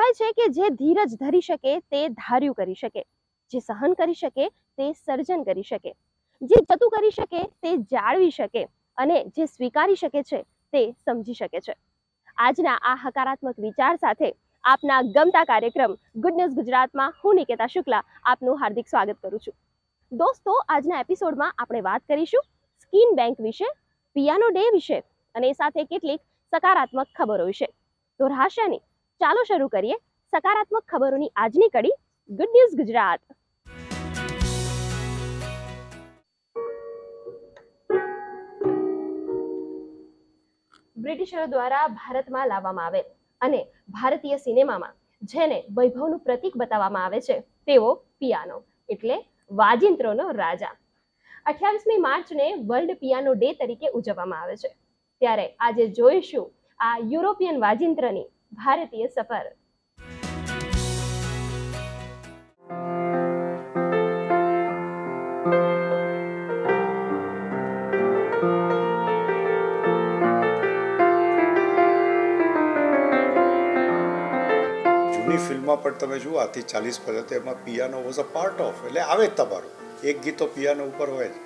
કહેવાય છે કે જે ધીરજ ધરી શકે તે ધાર્યું કરી શકે, જે સહન કરી શકે તે સર્જન કરી શકે, જે જતું કરી શકે તે જાળવી શકે અને જે સ્વીકારી શકે છે તે સમજી શકે છે. આજના આ હકારાત્મક વિચાર સાથે આપના ગમતા કાર્યક્રમ ગુડ ન્યૂઝ ગુજરાતમાં હું નિકેતા શુક્લા આપનું હાર્દિક સ્વાગત કરું છું. દોસ્તો, આજના એપિસોડમાં આપણે વાત કરીશું સ્કિન બેંક વિશે, પિયાનો ડે વિશે અને સાથે કેટલીક સકારાત્મક ખબરો વિશે. તો રહસ્યની ચાલો શરૂ કરીએ સકારાત્મક ખબરોની આજની કડી ગુડ ન્યૂઝ ગુજરાત. બ્રિટિશરો દ્વારા ભારતમાં લાવવામાં આવેલ અને ભારતીય સિનેમામાં જેને વૈભવનું પ્રતીક બતાવવામાં આવે છે તેવો પિયાનો એટલે વાજિંત્રોનો રાજા. 28મી માર્ચને વર્લ્ડ પિયાનો ડે તરીકે ઉજવવામાં આવે છે. ત્યારે આજે જોઈશું આ યુરોપિયન વાજિંત્રની ભારતીય સફર. જૂની ફિલ્મમાં પણ તમે જુઓ આથી 40 વર્ષ એમાં piano was a part of, એટલે આવે જ તમારું એક ગીત તો પિયાનો ઉપર હોય જ,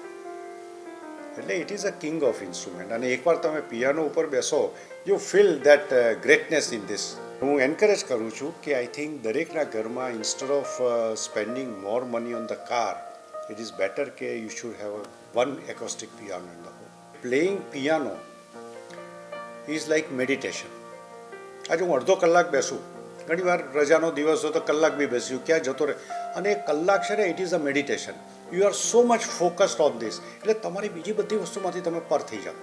એટલે it is a king of instrument. અને એકવાર તમે પિયાનો ઉપર બેસો you feel that greatness in this. હું એન્કરેજ કરું છું કે આઈ થિંક દરેકના ઘરમાં instead of spending more money on the car, it is better કે you should have one acoustic piano in the home. Playing piano is like meditation. આજે હું અડધો કલાક બેસું, ઘણી વાર રજાનો દિવસ હોય તો કલાક બી બેસ્યું, ક્યાં જતો રહે, અને એક કલાક છે ને it is a meditation. You are so much focused on this, એટલે તમારી બીજી બધી વસ્તુમાંથી તમે પર થઈ જાઓ.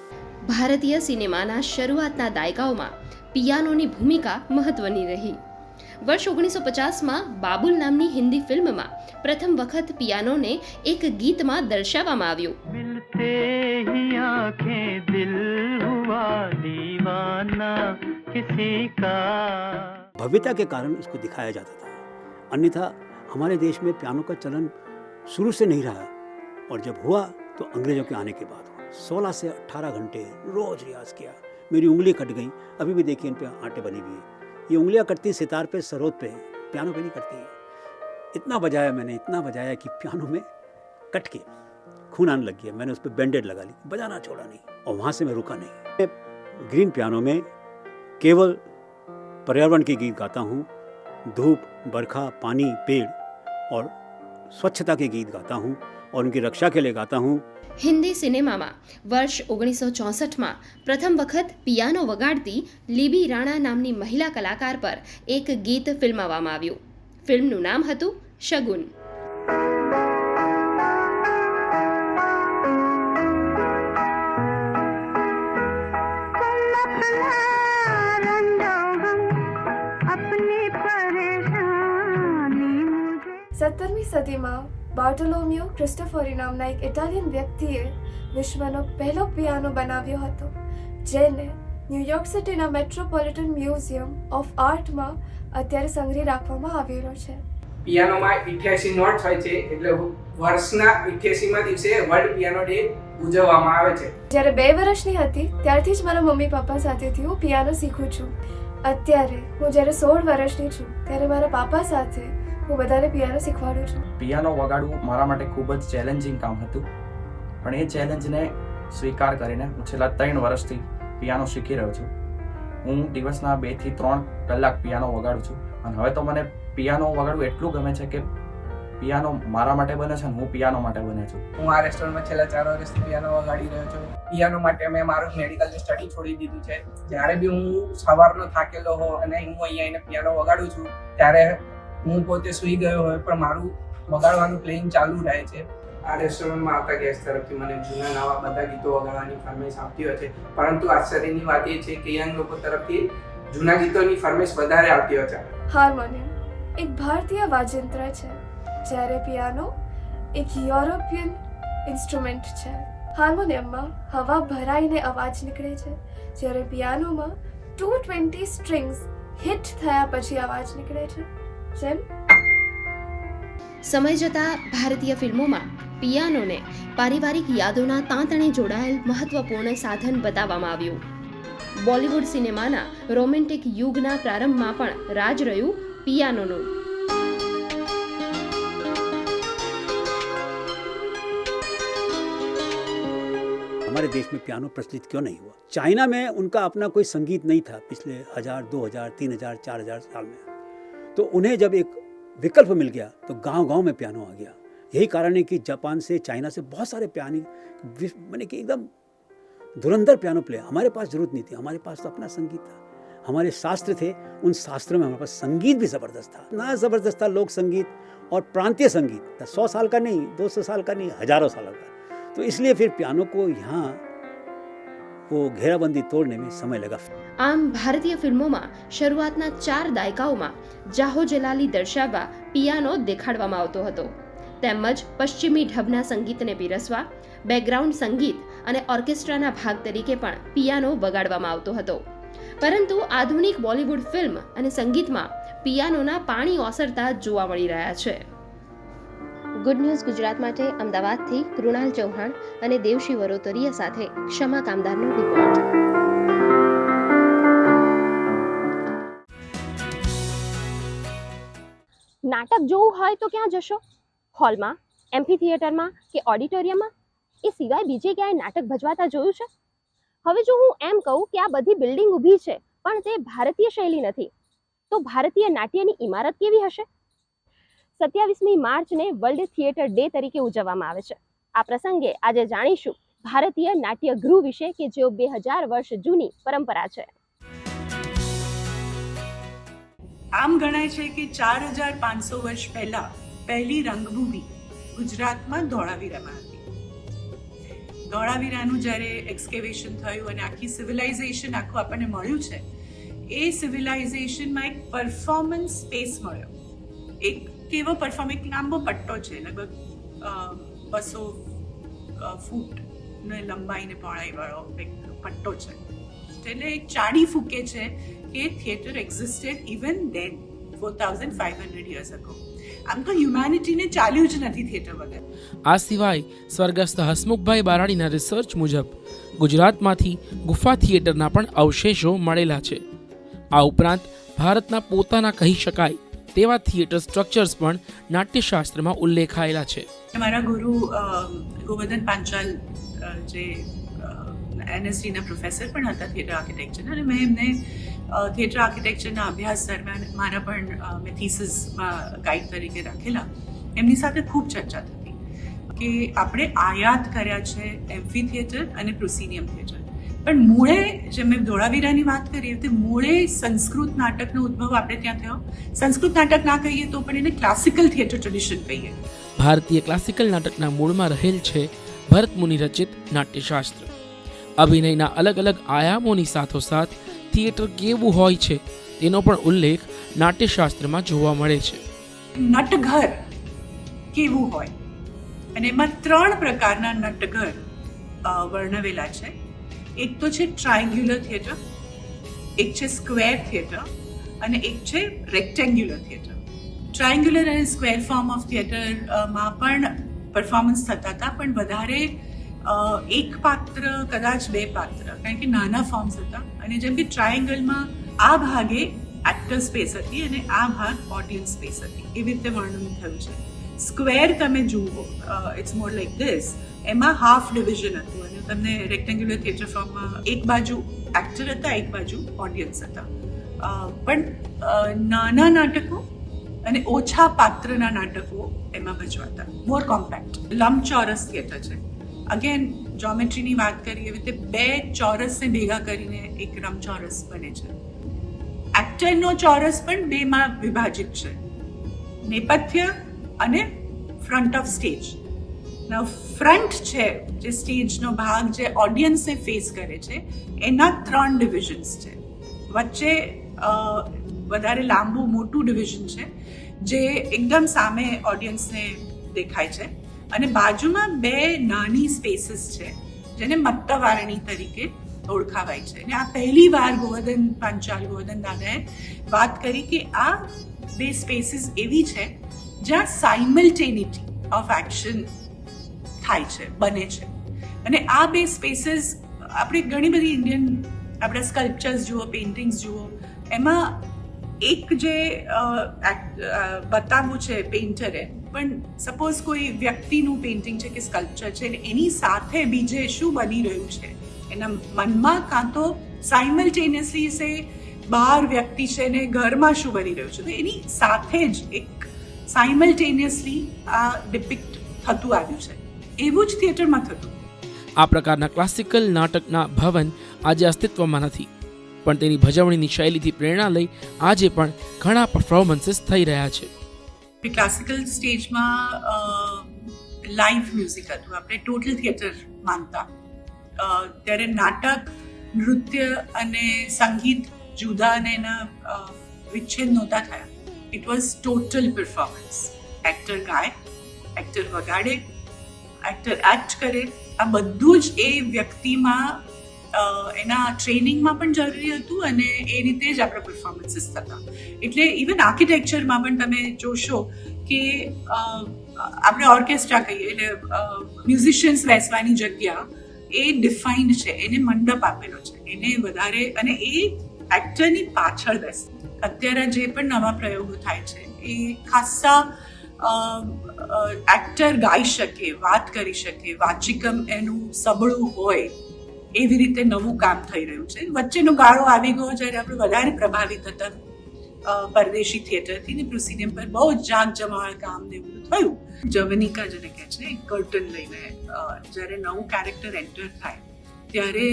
ભારતીય સિનેમાના શરૂઆતના દાયકાઓમાં પિયાનોની ભૂમિકા મહત્વની રહી. વર્ષ 1950માં બાબુલ નામની હિન્દી ફિલ્મમાં પ્રથમ વખત પિયાનોને એક ગીતમાં દર્શાવવામાં આવ્યું. मिलते ही आंखें दिल हुआ दीवाना किसी का. भव्यता के कारण उसको दिखाया जाता था. अन्यथा हमारे देश में पियानो का चलन शुरू से नहीं रहा और जब हुआ तो अंग्रेजों के आने के बाद हुआ. 16 से 18 घंटे रोज रियाज किया. मेरी उंगली कट गई, अभी भी देखिए इन पे आंटें बनी हुई है. ये उंगलियां कटती सितार पे, सरोद पे, पियानो पे नहीं कटती. इतना बजाया मैंने, इतना बजाया कि पियानो में कट के खून आने लग गया. मैंने उस पर बैंडेड लगा ली, बजाना छोड़ा नहीं और वहाँ से मैं रुका नहीं. मैं ग्रीन पियानो में केवल पर्यावरण के गीत गाता हूँ, धूप, बरखा, पानी, पेड़ और स्वच्छता के गीत गाता हूँ और उनकी रक्षा के लिए गाता हूँ. હિન્દી સિનેમામાં વર્ષ 1964માં પ્રથમ વખત પિયાનો વગાડતી લીબી રાણા નામની મહિલા કલાકાર પર એક ગીત ફિલ્માવવામાં આવ્યું. ફિલ્મનું નામ હતું શગુન. સત્તરમી સદીમાં બાર્ટોલોમ્યો ક્રિસ્ટોફરી નામના એક ઇટાલિયન વ્યક્તિએ વિશ્વનો પહેલો પિયાનો બનાવ્યો હતો, જેને ન્યૂયોર્ક સિટીના મેટ્રોપોલિટન મ્યુઝિયમ ઓફ આર્ટમાં અત્યારે સંગ્રહી રાખવામાં આવેલો છે. પિયાનોમાં 88 નોટ્સ હોય છે, એટલે વર્ષના 88મા દિવસે વર્લ્ડ પિયાનો ડે ઉજવવામાં આવે છે. જ્યારે 2 વર્ષની હતી ત્યારથી જ મારા મમ્મી પપ્પા સાથેથી હું પિયાનો શીખું છું. અત્યારે હું જ્યારે 16 વર્ષની છું ત્યારે મારા પાપા સાથે હું બધાને પિયાનો શીખવાડું છું. પિયાનો વગાડવું મારા માટે ખૂબ જ ચેલેન્જિંગ કામ હતું, પણ એ ચેલેન્જને સ્વીકાર કરીને હું છેલ્લા 3 વર્ષથી પિયાનો શીખી રહ્યો છું. હું દિવસના 2 થી 3 કલાક પિયાનો વગાડું છું અને હવે તો મને પિયાનો વગાડવું એટલું ગમે છે કે પિયાનો મારા માટે બને છે અને હું પિયાનો માટે બને છું. હું આ રેસ્ટોરન્ટમાં છેલ્લા 4 વર્ષથી પિયાનો વગાડી રહ્યો છું. પિયાનો માટે મેં મારું મેડિકલની સ્ટડી છોડી દીધું છે. જ્યારે બી હું સવારનો થાકેલો હોઉં અને હું અહીંયા આવીને પિયાનો વગાડું છું ત્યારે હું પોતે સૂઈ ગયો હોય પણ મારું વગાડવાનું પ્લેઇંગ ચાલુ રહે છે. આ રેસ્ટોરન્ટમાં આવતા ગેસ્ટ તરફથી મને જૂના નવા બધા ગીતો વગાડવાની ફરમાઈશ આવતી હોય છે, પરંતુ આશ્ચર્યની વાત એ છે કે યંગ લોકો તરફથી જૂના ગીતોની ફરમાઈશ વધારે આવતી હોય છે. હાર્મોનિયમ એક ભારતીય વાજિંત્ર છે, જ્યારે પિયાનો એક યુરોપિયન ઇન્સ્ટ્રુમેન્ટ છે. હાર્મોનિયમમાં હવા ભરાઈને અવાજ નીકળે છે, જ્યારે પિયાનોમાં 220 સ્ટ્રિંગ્સ હિટ થયા પછી અવાજ નીકળે છે. સમય જતાં ભારતીય ફિલ્મોમાં પિયાનોને પારિવારિક યાદોના તાંતણે જોડાયેલ મહત્વપૂર્ણ સાધન બતાવવામાં આવ્યું. બોલિવૂડ સિનેમાના રોમેન્ટિક યુગના પ્રારંભમાં પણ રાજ રહ્યું પિયાનોનું. हमारे देश में पियानो प्रचलित क्यों नहीं हुआ? चाइना में उनका अपना कोई संगीत नहीं था पिछले 1000, 2000, 3000, 4000 साल में. तो उन्हें जब एक विकल्प मिल गया तो गांव-गांव में पियानो आ गया. यही कारण है कि जापान से, चाइना से बहुत सारे पियानी मैंने कि एकदम धुरंधर पियानो प्लेयर. हमारे पास जरूरत नहीं थी, हमारे पास तो अपना संगीत था, हमारे शास्त्र थे. उन शास्त्रों में हमारे पास संगीत भी ज़बरदस्त था. ना ज़बरदस्त था लोक संगीत और प्रांतीय संगीत. 100 साल का नहीं, 200 साल का नहीं, हजारों सालों का. तो इसलिए फिर पियानो को यहाँ वो घेराबंदी तोड़ने में समय लगा. આમ ભારતીય ફિલ્મોમાં શરૂઆતના 4 દાયકાઓમાં જાહો જલાલી દર્શાવવા પિયાનો દેખાડવામાં આવતો હતો, તેમજ પશ્ચિમી ઢબના સંગીતને પીરસવા બેકગ્રાઉન્ડ સંગીત અને ઓર્કેસ્ટ્રાના ભાગ તરીકે પણ પિયાનો વગાડવામાં આવતો હતો. પરંતુ આધુનિક બોલિવૂડ ફિલ્મ અને સંગીતમાં પિયાનોના પાણી ઓસરતા જોવા મળી રહ્યા છે. ગુડ ન્યૂઝ ગુજરાત માટે અમદાવાદથી કૃણાલ ચૌહાણ અને દેવશી વરોતરીયા સાથે ક્ષમા કામદારનો રિપોર્ટ. નાટક જોવું હોય તો ક્યાં જશો? હોલમાં, એમ્ફી થિયેટરમાં કે ઓડિટોરિયમમાં? એ સિવાય બીજે ક્યાંય નાટક ભજવાતા જોયું છે? હવે જો હું એમ કહું કે આ બધી બિલ્ડિંગ ઊભી છે પણ તે ભારતીય શૈલી નથી, તો ભારતીય નાટ્યની ઇમારત કેવી હશે? 27મી માર્ચને વર્લ્ડ થિયેટર ડે તરીકે ઉજવવામાં આવે છે. આ પ્રસંગે આજે જાણીશું ભારતીય નાટ્ય ગૃહ વિશે કે જેઓ 2000 વર્ષ જૂની પરંપરા છે. આમ ગણાય છે કે 4500 વર્ષ પહેલા પહેલી રંગભૂમિ ગુજરાતમાં ધોળાવીરામાં હતી. ધોળાવીરાનું જ્યારે એક્સકેવેશન થયું અને આખી સિવિલાઇઝેશન આખું આપણને મળ્યું છે, એ સિવિલાઇઝેશનમાં એક પરફોર્મન્સ સ્પેસ મળ્યો. એક કેવો પરફોર્મ, એક લાંબો પટ્ટો છે, લગભગ 200 ફૂટ લંબાઈ ને પહોળાઈ વાળો એક પટ્ટો છે. એટલે એક ચાડી ફૂકે છે કે theatre existed even then 4500 years ago. આમ તો હ્યુમેનિટીને ચાલ્યું જ નથી થિયેટર વગર. આ સિવાય સ્વર્ગસ્થ હસમુખભાઈ બારાડીના રિસર્ચ મુજબ ગુજરાતમાંથી ગુફા થિયેટરના પણ અવશેષો મળેલા છે. આ ઉપરાંત ભારતના પોતાના કહી શકાય તેવા થિયેટર સ્ટ્રક્ચર્સ પણ નાટ્યશાસ્ત્રમાં ઉલ્લેખાયેલા છે. મારા ગુરુ ગોવર્ધન પાંચાલ જે NSDના પ્રોફેસર પણ હતા થિયેટર આર્કિટેક્ચરના, અને મેં એમને થિયેટર આર્કિટેક્ચરના અભ્યાસ દરમિયાન મારા પણ મેં થીસીસમાં ગાઈડ તરીકે રાખેલા. એમની સાથે ખૂબ ચર્ચા થતી કે આપણે આયાત કર્યા છે એમ્ફી થિયેટર અને પ્રોસિનિયમ થિયેટર, પણ મૂળે જેમ મેં ધોળાવીરાની વાત કરી તે મૂળે સંસ્કૃત નાટકનો ઉદ્ભવ આપણે ત્યાં થયો. સંસ્કૃત નાટક ના કહીએ તો પણ એને ક્લાસિકલ થિયેટર ટ્રેડિશન કહીએ. ભારતીય ક્લાસિકલ નાટકના મૂળમાં રહેલ છે ભરત મુનિ રચિત નાટ્યશાસ્ત્ર. અભિનયના અલગ અલગ આયામોની સાથોસાથ થિયેટર કેવું હોય છે તેનો પણ ઉલ્લેખ નાટ્યશાસ્ત્રમાં જોવા મળે છે. નટઘર કેવું હોય, અને એમાં 3 પ્રકારના નટઘર વર્ણવેલા છે. એક તો છે ટ્રાયંગ્યુલર થિયેટર, એક છે સ્ક્વેર થિયેટર અને એક છે રેક્ટેન્ગ્યુલર થિયેટર. ટ્રાયંગ્યુલર અને સ્ક્વેર ફોર્મ ઓફ થિયેટરમાં પણ પરફોર્મન્સ થતા હતા, પણ વધારે એક પાત્ર, કદાચ 2 પાત્ર, કારણ કે નાના ફોર્મ્સ હતા. અને જેમ કે ટ્રાયંગલમાં આ ભાગે એક્ટર સ્પેસ હતી અને આ ભાગ ઓડિયન્સ સ્પેસ હતી, એવી રીતે વર્ણન થયું છે. સ્ક્વેર તમે જુઓ, ઇટ્સ મોર લાઈક ધીસ, એમાં હાફ ડિવિઝન હતું અને તમને રેક્ટેન્ગ્યુલર થિયેટર ફોર્મમાં એક બાજુ એક્ટર હતા, એક બાજુ ઓડિયન્સ હતા. પણ નાના નાટકો અને ઓછા પાત્રના નાટકો એમાં ભજવાતા, મોર કોમ્પેક્ટ. લંબચોરસ થિયેટર છે. અગેન જ્યોમેટ્રીની વાત કરીએ એવી રીતે 2 ચોરસને ભેગા કરીને એક લંબચોરસ બને છે. એક્ટરનો ચોરસ પણ 2માં વિભાજિત છે, નેપથ્ય અને ફ્રન્ટ ઓફ સ્ટેજ. ફ્રન્ટ છે જે સ્ટેજનો ભાગ જે ઓડિયન્સને ફેસ કરે છે, એના 3 ડિવિઝન્સ છે. વચ્ચે વધારે લાંબુ મોટું ડિવિઝન છે જે એકદમ સામે ઓડિયન્સને દેખાય છે, અને બાજુમાં 2 નાની સ્પેસીસ છે જેને મત્તવારણી તરીકે ઓળખાવાય છે. અને આ પહેલી વાર ગોવર્ધન દાદાએ વાત કરી કે આ 2 સ્પેસીસ એવી છે જ્યાં સાઇમલ્ટેનિટી ઓફ એક્શન થાય છે, બને છે. અને આ 2 સ્પેસીસ આપણે ઘણી બધી ઇન્ડિયન આપણા સ્કલ્પચર્સ જુઓ, પેઇન્ટિંગ્સ જુઓ, એમાં એક જે બતાવવું છે પેઇન્ટરે, પણ સપોઝ કોઈ વ્યક્તિનું પેઇન્ટિંગ છે કે સ્કલ્પચર છે, અને એની સાથે બીજે શું બની રહ્યું છે એના મનમાં, કાં તો સાયમલ્ટેનિયસલી સે બહાર વ્યક્તિ છે ને ઘરમાં શું બની રહ્યું છે, તો એની સાથે જ એક સાયમલ્ટેનિયસલી આ ડિપિક્ટ થતું આવ્યું છે. એવું જ થિયેટરમાં થતું. આ પ્રકારના ક્લાસિકલ નાટકના ભવન આજે અસ્તિત્વમાં નથી, પણ તેની ભજવણીની શૈલીથી પ્રેરણા લઈ આજે પણ ઘણા પરફોર્મન્સીસ થઈ રહ્યા છે. ક્લાસિકલ સ્ટેજમાં લાઈવ મ્યુઝિક હતું, આપણે ટોટલ થિયેટર માનતા. ત્યારે નાટક, નૃત્ય અને સંગીત જુદા અને એના વિચ્છેદ નહોતા થયા. It was total performance. Actor guys, actor વગાડે, એક્ટર એક્ટ કરે, આ બધું જ એ વ્યક્તિમાં એના ટ્રેનિંગમાં પણ જરૂરી હતું અને એ રીતે જ આપણા પરફોર્મન્સીસ થતા. એટલે ઇવન આર્કિટેક્ચરમાં પણ તમે જોશો કે આપણે ઓર્કેસ્ટ્રા કહીએ એટલે મ્યુઝિશિયન્સ બેસવાની જગ્યા એ ડિફાઇન્ડ છે, એને મંડપ આપેલો છે, એને વધારે, અને એ એક્ટરની પાછળ બેસે. અત્યારે જે પણ નવા પ્રયોગો થાય છે એ ખાસ્સા એક્ટર ગાઈ શકે, વાત કરી શકે, વાચિકમ એનું સબળું હોય એવી રીતે નવું કામ થઈ રહ્યું છે. વચ્ચેનો ગાળો આવી ગયો જ્યારે આપણે વધારે પ્રભાવિત હતા પરદેશી થિયેટરથી, ને પ્રોસિડિયમ પર બહુ જાગ જમાળ કામ ને બધું થયું. જવનિકા જેને કહે છે, એક કર્ટન લઈને જ્યારે નવું કેરેક્ટર એન્ટર થાય ત્યારે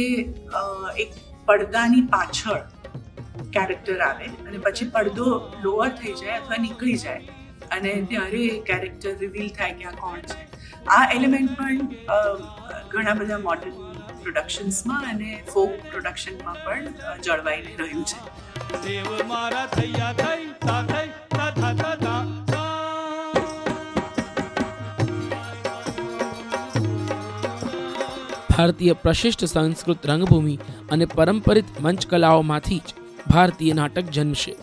એક પડદાની પાછળ કેરેક્ટર આવે અને પછી પડદો લોઅર થઈ જાય અથવા નીકળી જાય અને ત્યારે કેરેક્ટર રિવીલ થાય કે આ કોણ છે. આ એલિમેન્ટ પણ ઘણા બધા મોડર્ન પ્રોડક્શન્સમાં અને ફોક પ્રોડક્શનમાં પણ જળવાઈ રહ્યું છે. દેવ મારા થૈયા થઈ તા થઈ તા થા તા તા. ભારતીય પ્રશિષ્ટ સંસ્કૃત રંગભૂમિ અને પરંપરિત મંચકલાઓમાંથી જ ભારતીય નાટક જન્મશે.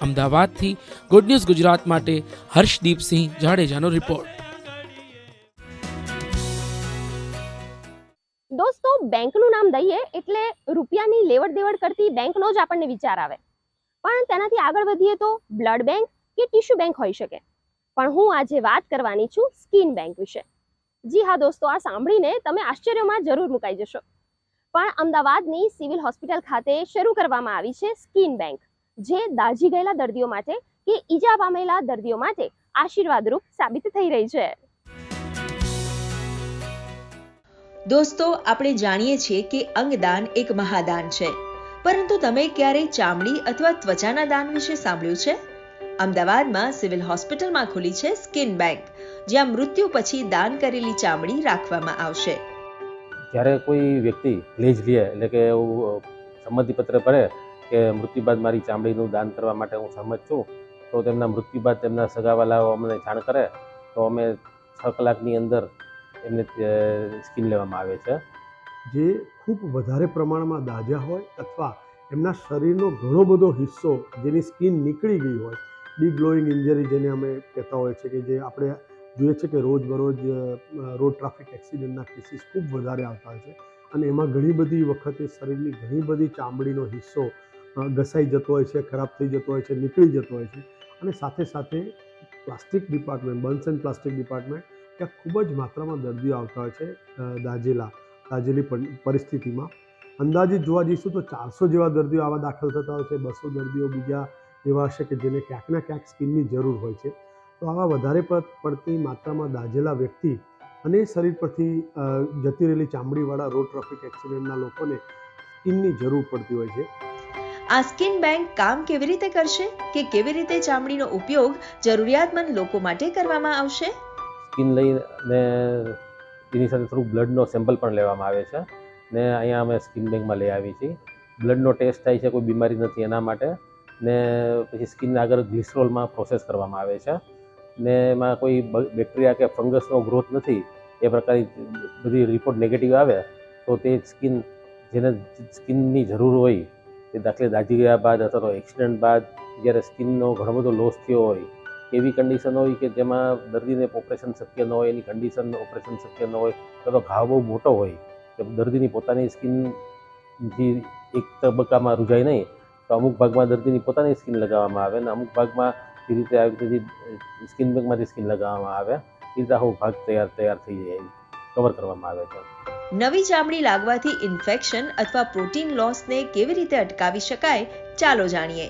અમદાવાદથી ગુડ ન્યૂઝ ગુજરાત માટે હર્ષદીપસિંહ જાડેજાનો રિપોર્ટ. દોસ્તો, બેંકનું નામ દઈએ એટલે રૂપિયાની લેવડ દેવડ કરતી બેંકનો જ આપણને વિચાર આવે, પણ તેનાથી આગળ વધીએ તો બ્લડ બેંક કે ટિશ્યુ બેંક હોઈ શકે. પણ હું આજે વાત કરવાની છું સ્કિન બેંક વિશે. જી હા દોસ્તો, આ સાંભળીને તમે આશ્ચર્યમાં જરૂર મુકાઈ જશો, પણ અમદાવાદની સિવિલ હોસ્પિટલ ખાતે શરૂ કરવામાં આવી છે સ્કિન બેંક, જે દાઝી ગયેલા દર્દીઓ માટે કે ઈજા પામેલા દર્દીઓ માટે આશીર્વાદરૂપ સાબિત થઈ રહી છે. દોસ્તો, આપણે જાણીએ છીએ કે અંગદાન એક મહાદાન છે, પરંતુ તમે ક્યારેય ચામડી અથવા ત્વચાના દાન વિશે સાંભળ્યું છે? અમદાવાદમાં સિવિલ હોસ્પિટલમાં ખુલી છે સ્કિન બેંક, જ્યાં મૃત્યુ પછી દાન કરેલી ચામડી રાખવામાં આવશે. જ્યારે કોઈ વ્યક્તિ પ્લેજ લે, એટલે કે એવું સંમતિપત્ર ભરે કે મૃત્યુ બાદ મારી ચામડીનું દાન કરવા માટે હું સહમત છું, તો તેમના મૃત્યુ બાદ તેમના સગાવાલાઓ અમને જાણ કરે તો અમે 6 કલાકની અંદર એમને સ્કિન લેવામાં આવે છે. જે ખૂબ વધારે પ્રમાણમાં દાઝ્યા હોય અથવા એમના શરીરનો ઘણો બધો હિસ્સો જેની સ્કિન નીકળી ગઈ હોય, ડિગ્લોઈંગ ઇન્જરી જેને અમે કહેતા હોય છે, કે જે આપણે જોઈએ છે કે રોજબરોજ રોડ ટ્રાફિક એક્સિડન્ટના કેસીસ ખૂબ વધારે આવતા હોય છે, અને એમાં ઘણી બધી વખતે શરીરની ઘણી બધી ચામડીનો હિસ્સો ઘસાઈ જતો હોય છે, ખરાબ થઈ જતો હોય છે, નીકળી જતો હોય છે. અને સાથે સાથે plastic department, burns and plastic department, ત્યાં ખૂબ જ માત્રામાં દર્દીઓ આવતા હોય છે દાઝેલી પરિસ્થિતિમાં. અંદાજિત જોવા જઈશું તો 400 જેવા દર્દીઓ આવા દાખલ થતા હોય છે. 200 દર્દીઓ બીજા એવા હશે કે જેને ક્યાંકના ક્યાંક સ્કિનની જરૂર હોય છે. તો આવા વધારે પડતી માત્રામાં દાઝેલા વ્યક્તિ અને શરીર પરથી જતી રહેલી ચામડીવાળા રોડ ટ્રાફિક એક્સિડન્ટના લોકોને સ્કિનની જરૂર પડતી હોય છે. આ સ્કિન બેંક કામ કેવી રીતે કરશે કે કેવી રીતે ચામડીનો ઉપયોગ જરૂરિયાતમંદ લોકો માટે કરવામાં આવશે? સ્કિન લઈને એની સાથે થોડું બ્લડનો સેમ્પલ પણ લેવામાં આવે છે ને અહીંયા અમે સ્કિન બેંકમાં લઈ આવી છીએ. બ્લડનો ટેસ્ટ થાય છે, કોઈ બીમારી નથી એના માટે, ને પછી સ્કિનને આગળ ગ્લિસરોલમાં પ્રોસેસ કરવામાં આવે છે, ને એમાં કોઈ બેક્ટેરિયા કે ફંગસનો ગ્રોથ નથી. એ પ્રકારની બધી રિપોર્ટ નેગેટિવ આવે તો તે સ્કિન જેને સ્કિનની જરૂર હોય, તે દાખલે દાઝી ગયા બાદ અથવા તો એક્સિડન્ટ બાદ જ્યારે સ્કિનનો ઘણો બધો લોસ થયો હોય, એવી કન્ડિશન હોય કે જેમાં દર્દીને ઓપરેશન શક્ય ન હોય, એની કન્ડિશન ઓપરેશન શક્ય ન હોય, તો ઘાવ બહુ મોટો હોય કે દર્દીની પોતાની સ્કિનથી એક તબક્કામાં રૂજાય નહીં, તો અમુક ભાગમાં દર્દીની પોતાની સ્કિન લગાવવામાં આવે અને અમુક ભાગમાં એ રીતે આવી રીતે સ્કિન બેંકમાંથી સ્કિન લગાવવામાં આવે, એ રીતે આખો ભાગ તૈયાર થઈ જાય, કવર કરવામાં આવે છે. નવી ચામડી લાગવાથી ઇન્ફેક્શન અથવા પ્રોટીન લોસને કેવી રીતે અટકાવી શકાય, ચાલો જાણીએ.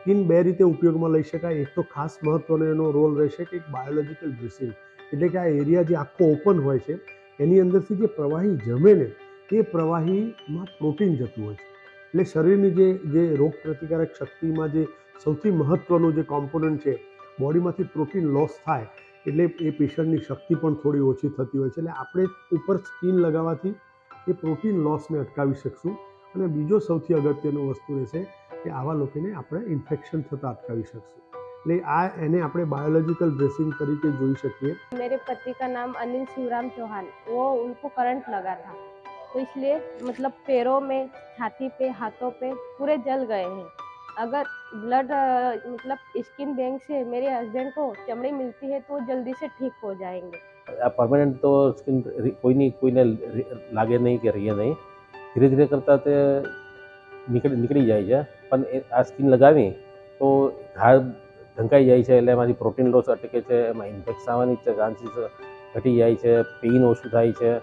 સ્કિન બે રીતે ઉપયોગમાં લઈ શકાય. એક તો ખાસ મહત્વનો એનો રોલ રહેશે કે બાયોલોજિકલ ડ્રેસિંગ, એટલે કે આ એરિયા જે આખો ઓપન હોય છે એની અંદરથી જે પ્રવાહી જમે ને એ પ્રવાહીમાં પ્રોટીન જતું હોય છે. એટલે શરીરની જે રોગ પ્રતિકારક શક્તિમાં જે સૌથી મહત્વનું જે કોમ્પોનન્ટ છે, બોડીમાંથી પ્રોટીન લોસ થાય એટલે એ પેશન્ટની શક્તિ પણ થોડી ઓછી થતી હોય છે. એટલે આપણે ઉપર સ્કિન લગાવવાથી એ પ્રોટીન લોસને અટકાવી શકશું. અને બીજો સૌથી અગત્યનો વસ્તુ રહેશે કે આવા લોકોને આપણે ઇન્ફેક્શન થતાં અટકાવી શકશું. એટલે એને આપણે બાયોलॉजिकल ड्रेसिंग तरीके જોઈ શકીએ. मेरे पति का नाम अनिल शिवराम चौहान, वो उनको करंट लगा था, तो इसलिए मतलब पैरों में, छाती पे, हाथों पे पूरे जल गए हैं. अगर ब्लड मतलब स्किन बैंक से मेरे हस्बैंड को चमड़ी मिलती है तो जल्दी से ठीक हो जाएंगे. આ પરમાનન્ટ તો સ્કિન કોઈને લાગે નહીં કે રહીએ નહીં, ધીરે ધીરે કરતાં તે નીકળી જાય છે. પણ આ સ્કિન લગાવી તો ઘા ઢંકાઈ જાય છે, એટલે એમાંથી પ્રોટીન લોસ અટકે છે, એમાં ઇન્ફેક્શન આવવાની ચાન્સીસ ઘટી જાય છે, પેઇન ઓછું થાય છે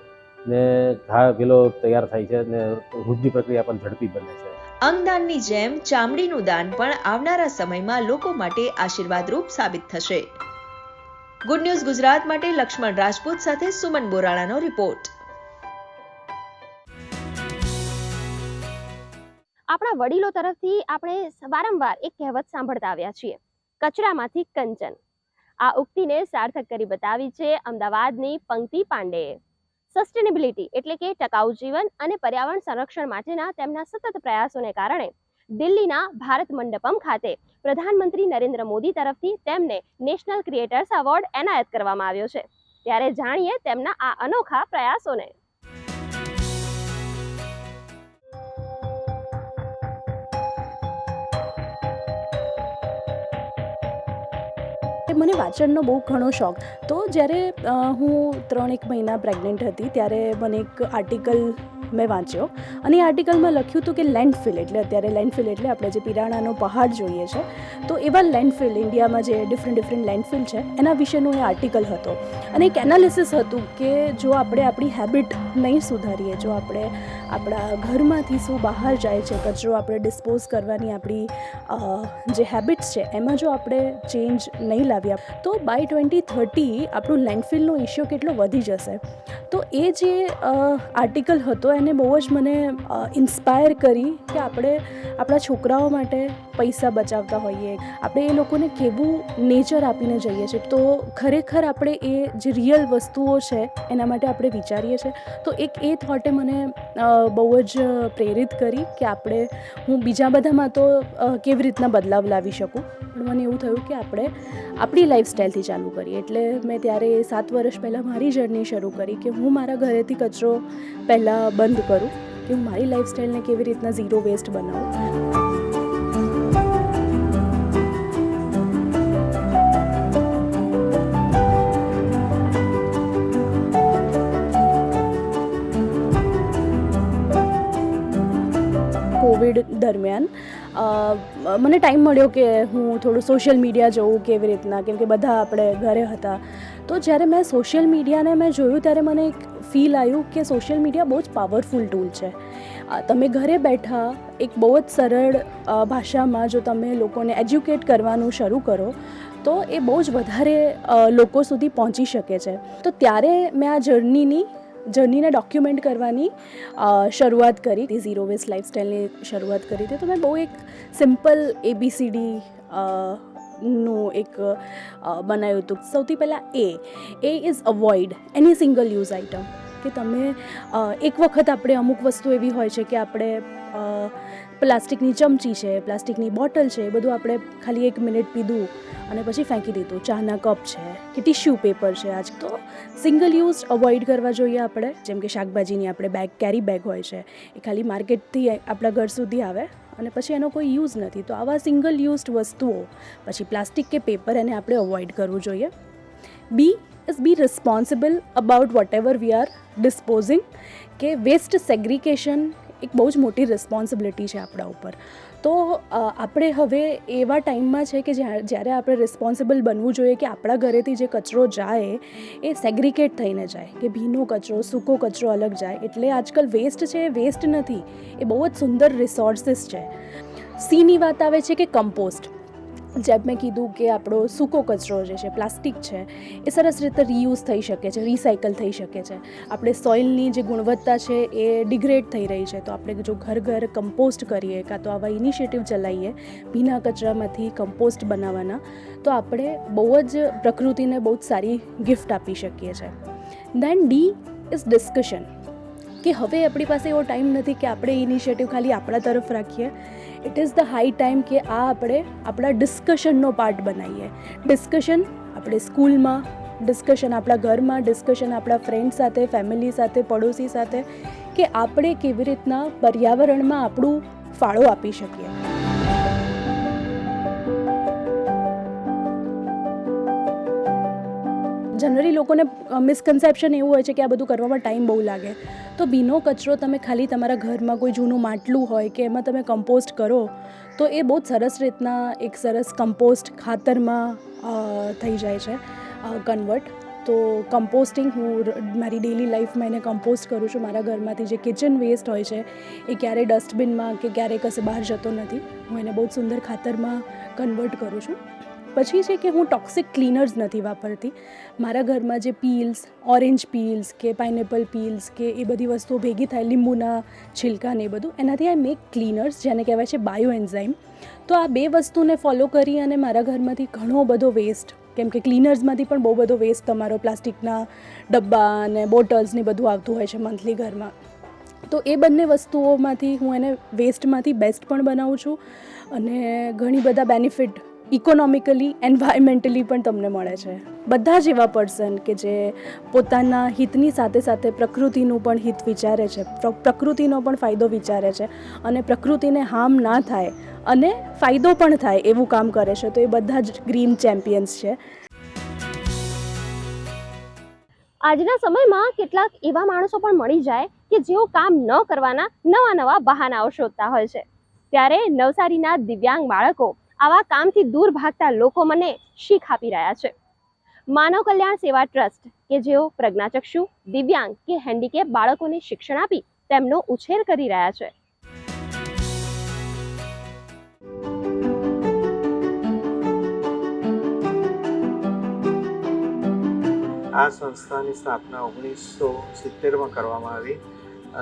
ને ઘા પેલો તૈયાર થાય છે ને વૃદ્ધિ પ્રક્રિયા પણ ઝડપી બને છે. અંગદાનની જેમ ચામડીનું દાન પણ આવનારા સમયમાં લોકો માટે આશીર્વાદરૂપ સાબિત થશે. ગુડ ન્યૂઝ ગુજરાત માટે લક્ષ્મણ રાજપૂત સાથે સુમન બોરાણાનો રિપોર્ટ. આપણા વડીલો તરફથી આપણે વારંવાર એક કહેવત સાંભળતા આવ્યા છીએ, કચરામાંથી કંચન. આ ઉક્તિને સાર્થક કરી બતાવી છે અમદાવાદની પંક્તિ પાંડેએ. સસ્ટેનેબિલિટી એટલે કે ટકાઉ જીવન અને પર્યાવરણ સંરક્ષણ માટેના તેમના સતત પ્રયાસોને કારણે દિલ્હીના ભારત મંડપમ ખાતે પ્રધાનમંત્રી નરેન્દ્ર મોદી તરફથી તેમને નેશનલ ક્રિએટર્સ એવોર્ડ એનાયત કરવામાં આવ્યો છે. ત્યારે જાણીએ તેમના આ અનોખા પ્રયાસોને. મને વાંચનનો બહુ ઘણો શોખ. તો જ્યારે હું 3-1 મહિના પ્રેગ્નન્ટ હતી ત્યારે મને એક આર્ટિકલ મેં વાંચ્યો અને એ આર્ટિકલમાં લખ્યું હતું કે લેન્ડફિલ એટલે અત્યારે લેન્ડફિલ એટલે આપણે જે પિરાણાનો પહાડ જોઈએ છે, તો એવા લેન્ડફિલ ઇન્ડિયામાં જે ડિફરન્ટ લેન્ડફિલ છે એના વિશેનું એ આર્ટિકલ હતો. અને એક એનાલિસિસ હતું કે જો આપણે આપણી હેબિટ નહીં સુધારીએ, જો આપણે આપણા ઘરમાંથી શું બહાર જાય છે કચરો આપણે ડિસ્પોઝ કરવાની આપણી જે હેબિટ્સ છે એમાં જો આપણે ચેન્જ નહીં લાવ્યા તો બાય 2030 આપણું લેન્ડફિલનો ઇશ્યુ કેટલો વધી જશે. તો એ જે આર્ટિકલ હતો એને બહુ જ મને ઇન્સ્પાયર કરી કે આપણે આપણા છોકરાઓ માટે પૈસા બચાવતા હોઈએ, આપણે એ લોકોને કેવું નેચર આપીને જઈએ છીએ, તો ખરેખર આપણે એ જે રિયલ વસ્તુઓ છે એના માટે આપણે વિચારીએ છીએ. તો એક એ થોટે મને બહુ જ પ્રેરિત કરી કે હું બીજા બધામાં તો કેવી રીતના બદલાવ લાવી શકું, પણ મને એવું થયું કે આપણે આપણી લાઈફસ્ટાઈલથી ચાલુ કરીએ. એટલે મેં ત્યારે 7 વર્ષ પહેલાં મારી જર્ની શરૂ કરી કે હું મારા ઘરેથી કચરો પહેલાં બંધ કરું, કે હું મારી લાઈફસ્ટાઈલને કેવી રીતના ઝીરો વેસ્ટ બનાવું. કોવિડ દરમિયાન મને ટાઈમ મળ્યો કે હું થોડું સોશિયલ મીડિયા જોઉં કેવી રીતના, કેમ કે બધા આપણે ઘરે હતા. તો જ્યારે મેં સોશિયલ મીડિયાને મેં જોયું ત્યારે મને એક ફીલ આવ્યું કે સોશિયલ મીડિયા બહુ જ પાવરફુલ ટૂલ છે. તમે ઘરે બેઠા એક બહુ જ સરળ ભાષામાં જો તમે લોકોને એજ્યુકેટ કરવાનું શરૂ કરો તો એ બહુ જ વધારે લોકો સુધી પહોંચી શકે છે. તો ત્યારે મેં આ જર્નીને ડોક્યુમેન્ટ કરવાની શરૂઆત કરી હતી, ઝીરો વેસ્ટ લાઈફસ્ટાઈલની શરૂઆત કરી હતી. તો મેં બહુ એક સિમ્પલ ABCD નું એક બનાવ્યું હતું. સૌથી પહેલાં એ is avoid any single use item, કે તમે એક વખત આપણે અમુક વસ્તુ એવી હોય છે કે આપણે પ્લાસ્ટિકની ચમચી છે, પ્લાસ્ટિકની બોટલ છે, એ બધું આપણે ખાલી 1 મિનિટ પીધું અને પછી ફેંકી દીધું. ચાના કપ છે કે ટિશ્યુ પેપર છે, આજ તો સિંગલ યુઝ અવોઇડ કરવા જોઈએ આપણે. જેમ કે શાકભાજીની આપણે બેગ, કેરી બેગ હોય છે, એ ખાલી માર્કેટથી આપણા ઘર સુધી આવે અને પછી એનો કોઈ યુઝ નથી. તો આવા સિંગલ યુઝડ વસ્તુઓ, પછી પ્લાસ્ટિક કે પેપર, એને આપણે અવોઇડ કરવું જોઈએ. Be responsible about whatever we are disposing, કે વેસ્ટ સેગ્રીકેશન એક બહુ જ મોટી રિસ્પોન્સિબિલિટી છે આપણા ઉપર. તો આપણે હવે એવા ટાઈમમાં છે કે જ્યારે આપણે રિસ્પોન્સિબલ બનવું જોઈએ કે આપણા ઘરેથી જે કચરો જાય એ સેગ્રિગેટ થઈને જાય, કે ભીનો કચરો સૂકો કચરો અલગ જાય. એટલે આજકાલ વેસ્ટ છે એ વેસ્ટ નથી, એ બહુ જ સુંદર રિસોર્સિસ છે. સીની વાત આવે છે કે કમ્પોસ્ટ. જેમ મેં કીધું કે આપણો સૂકો કચરો જે છે, પ્લાસ્ટિક છે, એ સરસ રીતે રીયુઝ થઈ શકે છે, રિસાયકલ થઈ શકે છે. આપણે સોઇલની જે ગુણવત્તા છે એ ડિગ્રેડ થઈ રહી છે, તો આપણે જો ઘર ઘર કમ્પોસ્ટ કરીએ કાં તો આવા ઇનિશિયેટિવ ચલાવીએ ભીના કચરામાંથી કમ્પોસ્ટ બનાવવાના, તો આપણે બહુ જ પ્રકૃતિને બહુ જ સારી ગિફ્ટ આપી શકીએ છીએ. દેન ડી ઇઝ ડિસ્કશન, કે હવે આપણી પાસે એવો ટાઈમ નથી કે આપણે ઇનિશિયેટિવ ખાલી આપણા તરફ રાખીએ. It is the high time કે આ આપણે આપણા ડિસ્કશનનો પાર્ટ બનાવીએ. ડિસ્કશન આપણે સ્કૂલમાં, ડિસ્કશન આપણા ઘરમાં, ડિસ્કશન આપણા ફ્રેન્ડ સાથે, ફેમિલી સાથે, પડોશી સાથે, કે આપણે કેવી રીતના પર્યાવરણમાં આપણું ફાળો આપી શકીએ. જનરલી લોકોને મિસકન્સેપ્શન એવું હોય છે કે આ બધું કરવામાં ટાઈમ બહુ લાગે. તો ભીનો કચરો તમે ખાલી તમારા ઘરમાં કોઈ જૂનું માટલું હોય કે એમાં તમે કમ્પોસ્ટ કરો તો એ બહુ જ સરસ રીતના એક સરસ કમ્પોસ્ટ ખાતરમાં થઈ જાય છે કન્વર્ટ. તો કમ્પોસ્ટિંગ હું મારી ડેલી લાઈફમાં એને કમ્પોસ્ટ કરું છું. મારા ઘરમાંથી જે કિચન વેસ્ટ હોય છે એ ક્યારેય ડસ્ટબિનમાં કે ક્યારેય કશે બહાર જતો નથી. હું એને બહુ જ સુંદર ખાતરમાં કન્વર્ટ કરું છું. પછી છે કે હું ટોક્સિક ક્લીનર્સ નથી વાપરતી. મારા ઘરમાં જે પીલ્સ, ઓરેન્જ પીલ્સ કે પાઇનેપલ પીલ્સ કે એ બધી વસ્તુઓ ભેગી થાય, લીંબુના છિલકા ને એ બધું, એનાથી આઈ મેક ક્લીનર્સ, જેને કહેવાય છે બાયો એન્ઝાઇમ. તો આ બે વસ્તુને ફોલો કરી અને મારા ઘરમાંથી ઘણો બધો વેસ્ટ, કેમ કે ક્લીનર્સમાંથી પણ બહુ બધો વેસ્ટ તમારો પ્લાસ્ટિકના ડબ્બા અને બોટલ્સ ને બધું આવતું હોય છે મંથલી ઘરમાં. તો એ બંને વસ્તુઓમાંથી હું એને વેસ્ટમાંથી બેસ્ટ પણ બનાવું છું અને ઘણી બધા બેનિફિટ ઇકોનોમિકલી, એન્વાયરમેન્ટલી પણ તમને મળે છે. બધા જ એવા પર્સન કે જે પોતાના હિતની સાથે સાથે પ્રકૃતિનું પણ હિત વિચારે છે, પ્રકૃતિનો પણ ફાયદો વિચારે છે અને પ્રકૃતિને હાર્મ ના થાય અને ફાયદો પણ થાય એવું કામ કરે છે, તો એ બધા જ ગ્રીન ચેમ્પિયન્સ છે. આજના સમયમાં કેટલાક એવા માણસો પણ મળી જાય કે જેઓ કામ ન કરવાના નવા બહાનાઓ શોધતા હોય છે. ત્યારે નવસારીના દિવ્યાંગ બાળકો આવા કામથી દૂર ભાગતા લોકો મને શીખ આપી રહ્યા છે. માનવ કલ્યાણ સેવા ટ્રસ્ટ કે જેઓ પ્રજ્ઞાચક્ષુ, દિવ્યાંગ કે હેન્ડીકેપ બાળકોને શિક્ષણ આપી તેમનો ઉછેર કરી રહ્યા છે. આ સંસ્થાની સ્થાપના 1970માં કરવામાં આવી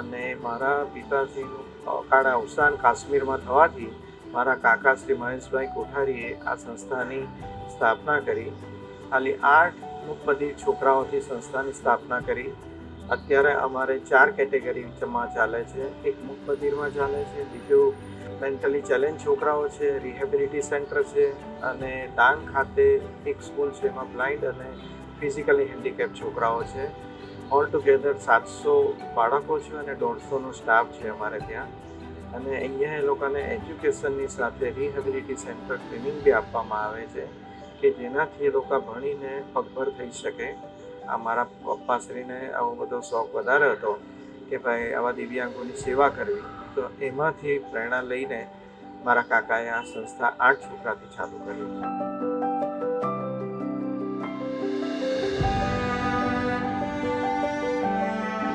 અને મારા પિતાશ્રીનું અકાળ અવસાન કાશ્મીરમાં થવાથી મારા કાકા શ્રી મહેશભાઈ કોઠારીએ આ સંસ્થાની સ્થાપના કરી. ખાલી 8 મુકબધિર છોકરાઓથી સંસ્થાની સ્થાપના કરી. અત્યારે અમારે 4 કેટેગરીમાં ચાલે છે. એક મુકબધિરમાં ચાલે છે, બીજું મેન્ટલી ચેલેન્જ છોકરાઓ છે, રિહેબિલિટી સેન્ટર છે અને ડાંગ ખાતે એક સ્કૂલ છે, એમાં બ્લાઇન્ડ અને ફિઝિકલી હેન્ડીકેપ છોકરાઓ છે. ઓલ ટુગેધર 700 બાળકો છે અને 150નો સ્ટાફ છે અમારે ત્યાં. અને અહીંયા એ લોકોને એજ્યુકેશનની સાથે રિહેબિલિટી સેન્ટર ટ્રેનિંગ બી આપવામાં આવે છે કે જેનાથી એ લોકો ભણીને પગભર થઈ શકે. આ મારા પપ્પાશ્રીને આવો બધો શોખ વધારે હતો કે ભાઈ આવા દિવ્યાંગોની સેવા કરવી, તો એમાંથી પ્રેરણા લઈને મારા કાકાએ આ સંસ્થા 8 છોકરાથી ચાલુ કરી.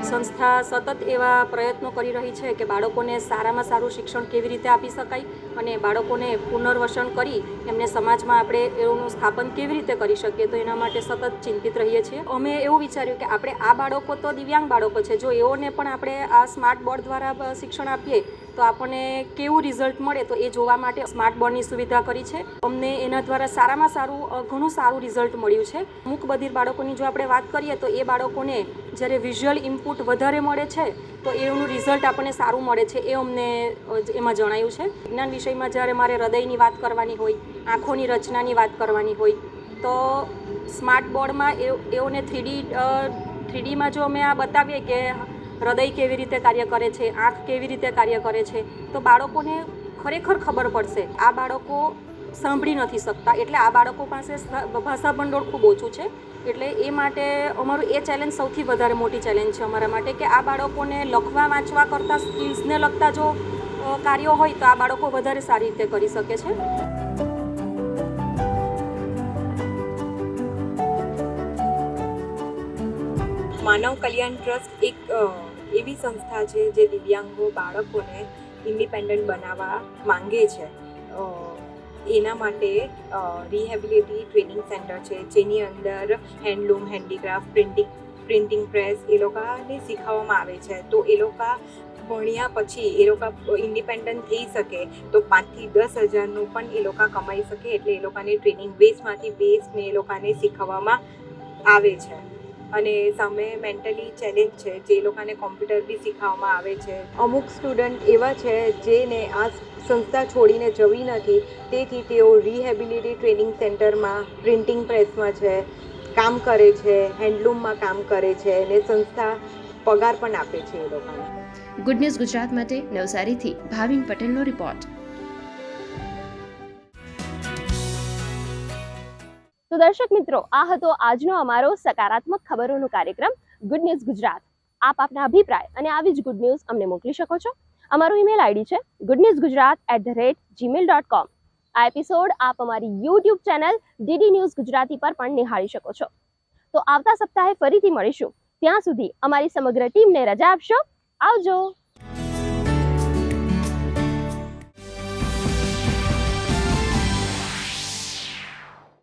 સંસ્થા સતત એવા પ્રયત્નો કરી રહી છે કે બાળકોને સારામાં સારું શિક્ષણ કેવી રીતે આપી શકાય અને બાળકોને પુનર્વસન કરી એમને સમાજમાં આપણે એનું સ્થાપન કેવી રીતે કરી શકીએ, તો એના માટે સતત ચિંતિત રહીએ છીએ. અમે એવું વિચાર્યું કે આપણે આ બાળકો તો દિવ્યાંગ બાળકો છે, જો એઓને પણ આપણે આ સ્માર્ટ બોર્ડ દ્વારા શિક્ષણ આપીએ તો આપણને કેવું રિઝલ્ટ મળે, તો એ જોવા માટે સ્માર્ટ બોર્ડની સુવિધા કરી છે. અમને એના દ્વારા સારામાં સારું ઘણું સારું રિઝલ્ટ મળ્યું છે. મૂકબધિર બાળકોની જો આપણે વાત કરીએ તો એ બાળકોને જ્યારે વિઝ્યુઅલ ઇનપુટ વધારે મળે છે તો એનું રિઝલ્ટ આપણને સારું મળે છે, એ અમને એમાં જણાયું છે. વિજ્ઞાન વિષયમાં જ્યારે મારે હૃદયની વાત કરવાની હોય, આંખોની રચનાની વાત કરવાની હોય, તો સ્માર્ટ બોર્ડમાં એઓને 3Dમાં જો અમે આ બતાવીએ કે હૃદય કેવી રીતે કાર્ય કરે છે, આંખ કેવી રીતે કાર્ય કરે છે, તો બાળકોને ખરેખર ખબર પડશે. આ બાળકો સાંભળી નથી શકતા, એટલે આ બાળકો પાસે ભાષા ભંડોળ ખૂબ ઓછું છે, એટલે એ માટે અમારું એ ચેલેન્જ સૌથી વધારે મોટી ચેલેન્જ છે અમારા માટે કે આ બાળકોને લખવા વાંચવા કરતાં સ્કિલ્સને લગતા જો કાર્યો હોય તો આ બાળકો વધારે સારી રીતે કરી શકે છે. માનવ કલ્યાણ ટ્રસ્ટ એક એવી સંસ્થા છે જે દિવ્યાંગો બાળકોને ઇન્ડિપેન્ડન્ટ બનાવવા માંગે છે. એના માટે રિહેબિલિટી ટ્રેનિંગ સેન્ટર છે જેની અંદર હેન્ડલૂમ, હેન્ડીક્રાફ્ટ, પ્રિન્ટિંગ પ્રેસ એ લોકોને શીખવવામાં આવે છે. તો એ લોકો ભણ્યા પછી એ લોકો ઇન્ડિપેન્ડન્ટ થઈ શકે તો 5 થી 10 હજારનું પણ એ લોકો કમાઈ શકે. એટલે એ લોકોને ટ્રેનિંગ બેઝમાંથી બેઝને એ લોકોને શીખવવામાં આવે છે. અને સામે મેન્ટલી ચેલેન્જ છે જે લોકોને કોમ્પ્યુટર બી શીખવવામાં આવે છે. અમુક સ્ટુડન્ટ એવા છે જેને આ સંસ્થા છોડીને જવી નથી, તેથી તેઓ રિહેબિલિટી ટ્રેનિંગ સેન્ટરમાં પ્રિન્ટિંગ પ્રેસમાં છે કામ કરે છે, હેન્ડલૂમમાં કામ કરે છે અને સંસ્થા પગાર પણ આપે છે એ લોકોને. ગુડ ન્યૂઝ ગુજરાત માટે નવસારીથી ભાવિન પટેલનો રિપોર્ટ. તો દર્શક મિત્રો, આ હતો આજનો અમારો સકારાત્મક ખબરોનો કાર્યક્રમ ગુડ ન્યૂઝ ગુજરાત. આપ આપના અભિપ્રાય અને આવી જ ગુડ ન્યૂઝ અમને મોકલી શકો છો. અમારું ઈમેલ આઈડી છે goodnewsgujarat@gmail.com. આ એપિસોડ આપ અમારી YouTube channel DD news Gujarati પર પણ નિહાળી શકો છો. તો આવતા સપ્તાહે ફરીથી મળીશું. ત્યાં સુધી અમારી સમગ્ર ટીમને રજા આપશો. આવજો.